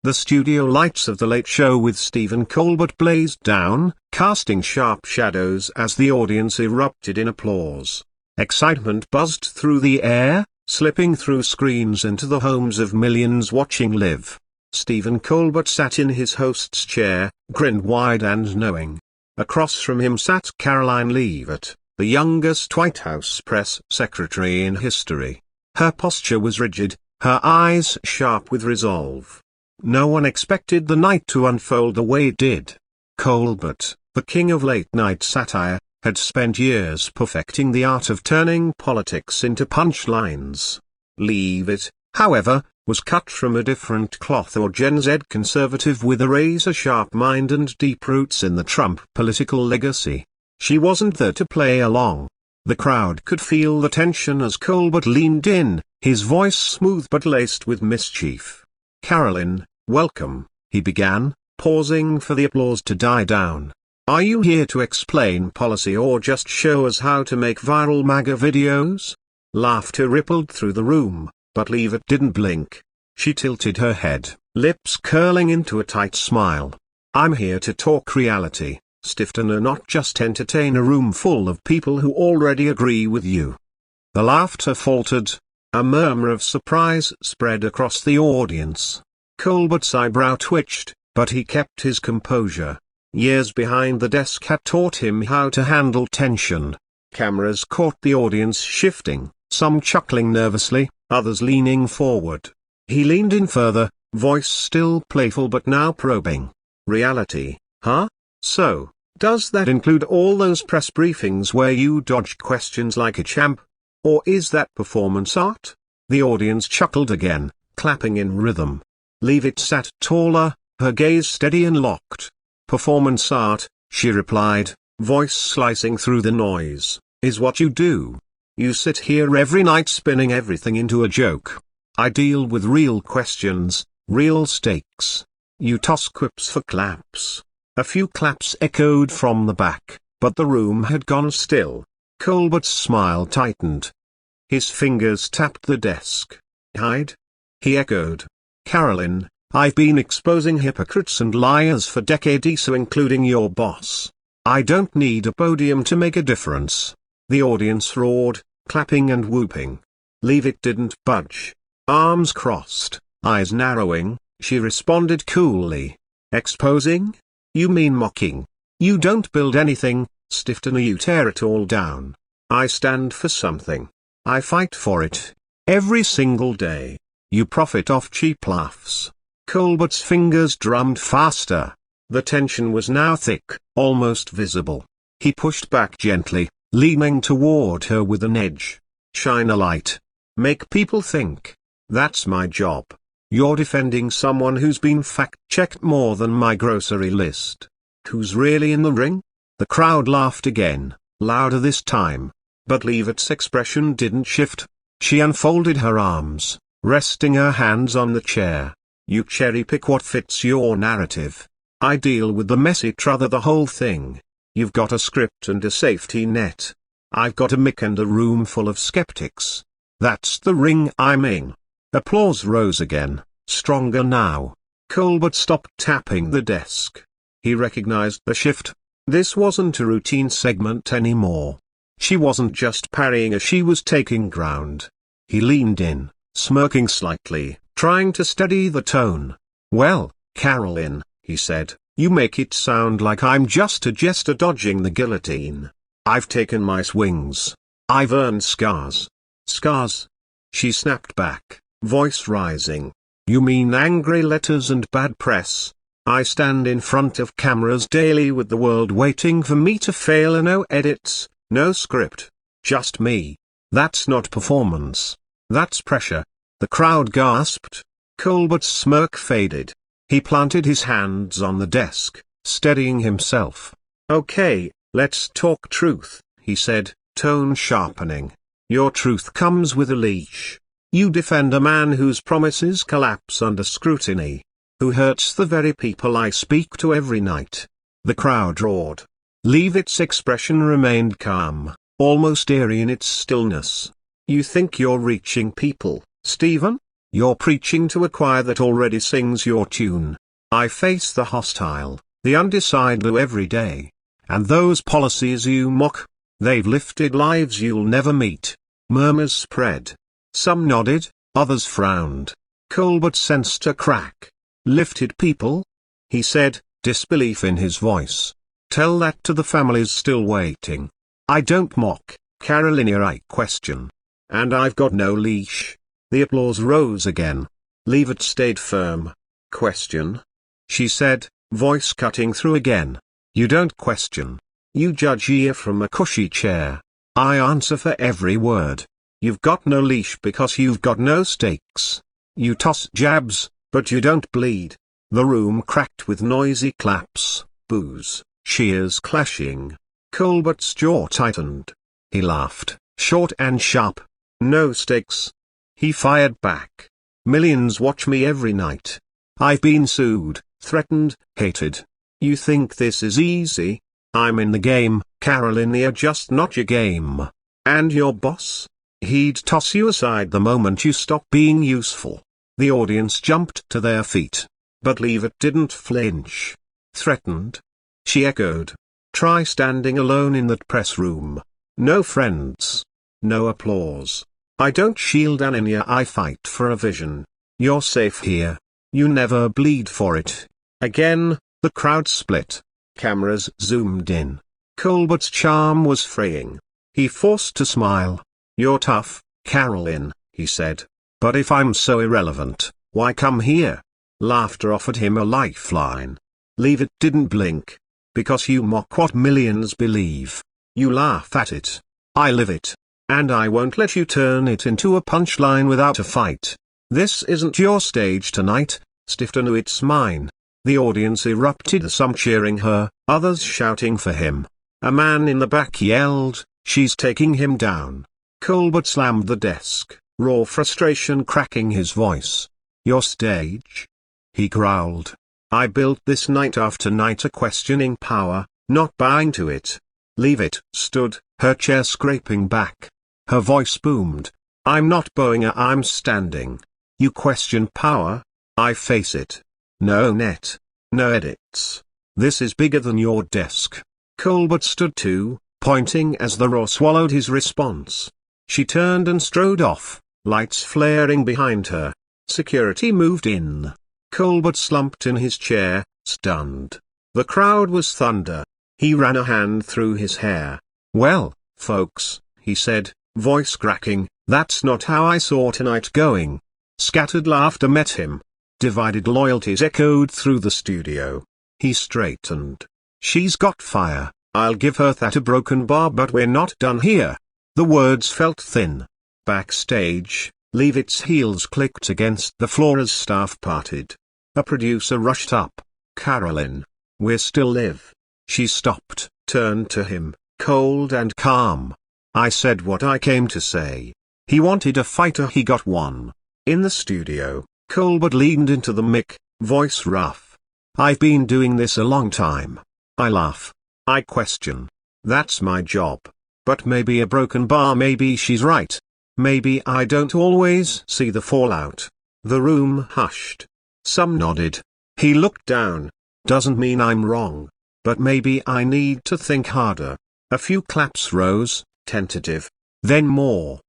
The studio lights of The Late Show with Stephen Colbert blazed down, casting sharp shadows as the audience erupted in applause. Excitement buzzed through the air, slipping through screens into the homes of millions watching live. Stephen Colbert sat in his host's chair, grinned wide and knowing. Across from him sat Caroline Leavitt, the youngest White House press secretary in history. Her posture was rigid, her eyes sharp with resolve. No one expected the night to unfold the way it did. Colbert, the king of late-night satire, had spent years perfecting the art of turning politics into punchlines. Leavitt, however, was cut from a different cloth, or Gen Z conservative with a razor-sharp mind and deep roots in the Trump political legacy. She wasn't there to play along. The crowd could feel the tension as Colbert leaned in, his voice smooth but laced with mischief. "Caroline, welcome," he began, pausing for the applause to die down. "Are you here to explain policy or just show us how to make viral MAGA videos?" Laughter rippled through the room, but Leavitt didn't blink. She tilted her head, lips curling into a tight smile. "I'm here to talk reality, Stephen, not just entertain a room full of people who already agree with you." The laughter faltered. A murmur of surprise spread across the audience. Colbert's eyebrow twitched, but he kept his composure. Years behind the desk had taught him how to handle tension. Cameras caught the audience shifting, some chuckling nervously, others leaning forward. He leaned in further, voice still playful but now probing. "Reality, huh? So, does that include all those press briefings where you dodged questions like a champ? Or is that performance art?" The audience chuckled again, clapping in rhythm. Leavitt sat taller, her gaze steady and locked. "Performance art," she replied, voice slicing through the noise, "is what you do. You sit here every night spinning everything into a joke. I deal with real questions, real stakes. You toss quips for claps." A few claps echoed from the back, but the room had gone still. Colbert's smile tightened. His fingers tapped the desk. "Hide?" he echoed. "Caroline, I've been exposing hypocrites and liars for decades, so including your boss. I don't need a podium to make a difference." The audience roared, clapping and whooping. Leavitt didn't budge. Arms crossed, eyes narrowing, she responded coolly. "Exposing? You mean mocking. You don't build anything, Stephen, you tear it all down. I stand for something. I fight for it. Every single day. You profit off cheap laughs." Colbert's fingers drummed faster. The tension was now thick, almost visible. He pushed back gently, leaning toward her with an edge. "Shine a light. Make people think. That's my job. You're defending someone who's been fact-checked more than my grocery list. Who's really in the ring?" The crowd laughed again, louder this time. But Leavitt's expression didn't shift. She unfolded her arms, resting her hands on the chair. "You cherry-pick what fits your narrative. I deal with the messy truther, the whole thing. You've got a script and a safety net. I've got a mic and a room full of skeptics. That's the ring I'm in." Applause rose again, stronger now. Colbert stopped tapping the desk. He recognized the shift. This wasn't a routine segment anymore. She wasn't just parrying as she was taking ground. He leaned in, smirking slightly, trying to steady the tone. "Well, Caroline," he said, "you make it sound like I'm just a jester dodging the guillotine. I've taken my swings. I've earned scars." "Scars?" She snapped back, voice rising. "You mean angry letters and bad press? I stand in front of cameras daily with the world waiting for me to fail. No edits, no script. Just me. That's not performance. That's pressure." The crowd gasped. Colbert's smirk faded. He planted his hands on the desk, steadying himself. "Okay, let's talk truth," he said, tone sharpening. "Your truth comes with a leash. You defend a man whose promises collapse under scrutiny. Who hurts the very people I speak to every night." The crowd roared. Leavitt's expression remained calm, almost eerie in its stillness. "You think you're reaching people, Stephen? You're preaching to a choir that already sings your tune. I face the hostile, the undecided every day. And those policies you mock, they've lifted lives you'll never meet. Murmurs spread. Some nodded, others frowned. Colbert sensed a crack. Lifted people? He said, disbelief in his voice. Tell that to the families still waiting. I don't mock, Carolina, I question. And I've got no leash. The applause rose again. Leavitt stayed firm. Question? She said, voice cutting through again. You don't question. You judge here from a cushy chair. I answer for every word. You've got no leash because you've got no stakes. You toss jabs, but you don't bleed. The room cracked with noisy claps, boos, cheers clashing. Colbert's jaw tightened. He laughed, short and sharp. No stakes. He fired back. Millions watch me every night. I've been sued, threatened, hated. You think this is easy? I'm in the game, Carolina, just not your game. And your boss? He'd toss you aside the moment you stop being useful. The audience jumped to their feet. But Leavitt didn't flinch. Threatened? She echoed. Try standing alone in that press room. No friends. No applause. I don't shield Anania, I fight for a vision. You're safe here. You never bleed for it. Again, the crowd split. Cameras zoomed in. Colbert's charm was fraying. He forced a smile. You're tough, Carolyn, he said. But if I'm so irrelevant, why come here? Laughter offered him a lifeline. Leavitt didn't blink. Because you mock what millions believe. You laugh at it. I live it. And I won't let you turn it into a punchline without a fight. This isn't your stage tonight, Stephen, it's mine. The audience erupted, some cheering her, others shouting for him. A man in the back yelled, she's taking him down. Colbert slammed the desk, raw frustration cracking his voice. Your stage? He growled. I built this night after night a questioning power, not bowing to it. Leavitt stood, her chair scraping back. Her voice boomed. I'm not bowing, I'm standing. You question power? I face it. No net. No edits. This is bigger than your desk. Colbert stood too, pointing as the roar swallowed his response. She turned and strode off, lights flaring behind her. Security moved in. Colbert slumped in his chair, stunned. The crowd was thunder. He ran a hand through his hair. Well, folks, he said, voice cracking, that's not how I saw tonight going. Scattered laughter met him. Divided loyalties echoed through the studio. He straightened. She's got fire, I'll give her that, a broken bar, but we're not done here. The words felt thin. Backstage, Leavitt's heels clicked against the floor as staff parted. A producer rushed up. Carolyn, we're still live. She stopped, turned to him, cold and calm. I said what I came to say. He wanted a fighter, he got one. In the studio, Colbert leaned into the mic, voice rough. I've been doing this a long time. I laugh. I question. That's my job. But maybe a broken bar, maybe she's right. Maybe I don't always see the fallout. The room hushed. Some nodded. He looked down. Doesn't mean I'm wrong. But maybe I need to think harder. A few claps rose, tentative. Then more.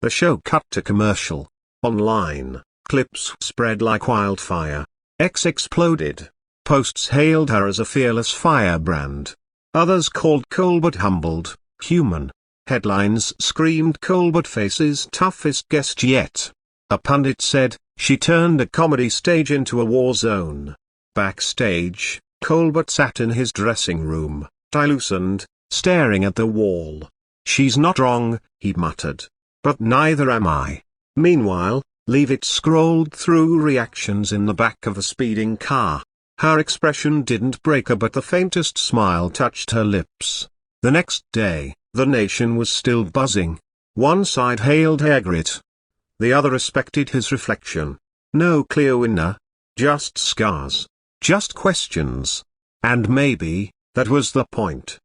The show cut to commercial. Online, clips spread like wildfire. X exploded. Posts hailed her as a fearless firebrand. Others called Colbert humbled, human. Headlines screamed Colbert faces toughest guest yet. A pundit said, she turned a comedy stage into a war zone. Backstage, Colbert sat in his dressing room, dilucent, staring at the wall. She's not wrong, he muttered. But neither am I. Meanwhile, Leavitt scrolled through reactions in the back of a speeding car. Her expression didn't break her, but the faintest smile touched her lips. The next day, the nation was still buzzing. One side hailed Hagrid. The other respected his reflection. No clear winner. Just scars. Just questions. And maybe, that was the point.